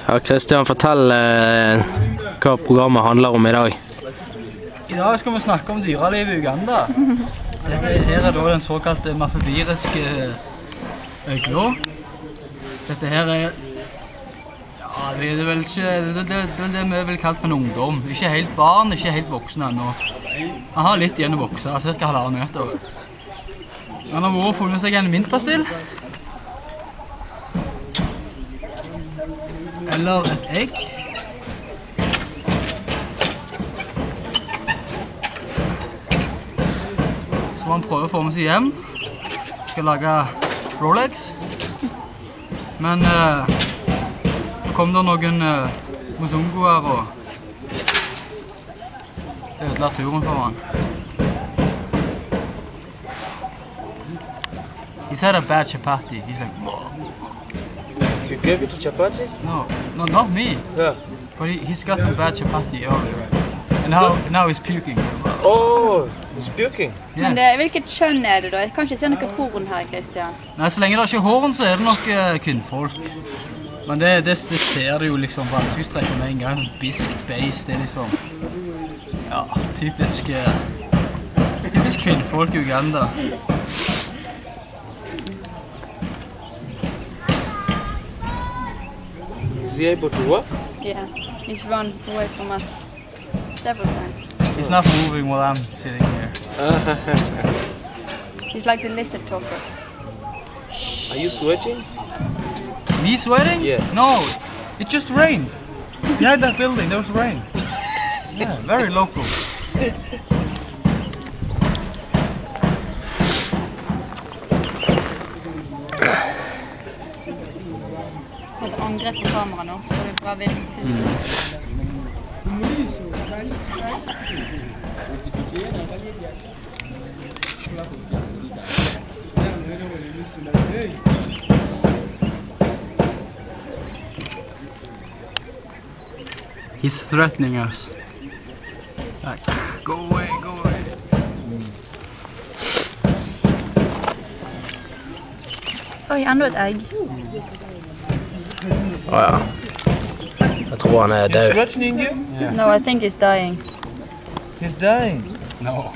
Ja, Kristian, fortell hva programmet handler om i dag. I dag skal vi snakke om dyreliv i Uganda. Her da den såkalte mafabiriske øgla. Dette her ja, det er vel ikke, det vi vil kalt for en ungdom. Ikke helt barn, ikke helt voksen ennå. Han har litt igjen å vokse, cirka 1,5 meter. Han har vært funnet seg en mintpastill. Eller et egg. Så han prøver å få med seg hjem. Skal lage Rolex. Men så kom det noen mozungoer og ødela turen for han. He said a bad chapati. He's like, whoa. You gave it to chapati? No, not me. Yeah. But he's got some bad chapati earlier. And now he's puking. Oh, he's puking. Yeah. Men hvilket kjønn er det da? Jeg kan ikke se noe horn her, Kristian. Nei, så lenge det ikke er horn, så er det nok kvinnfolk. Men det ser du jo liksom på ansiktstrekket med en gang. Biskt beis, det er liksom... Ja, typisk kvinnfolk i Uganda. Is he able to walk? Yeah, he's run away from us several times. He's not moving while I'm sitting here. He's like the lizard talker. Are you sweating? Me sweating? Yeah. No, it just rained. Behind that building, there was rain. Yeah, very local. Et angrep på kamera nå, så får vi bra vind. He's threatening us. Like, go away, go away. Oi, enda et egg. Ja. Jeg tror han er He's død. threatening you? Yeah. No, I think he's dying. He's dying. No.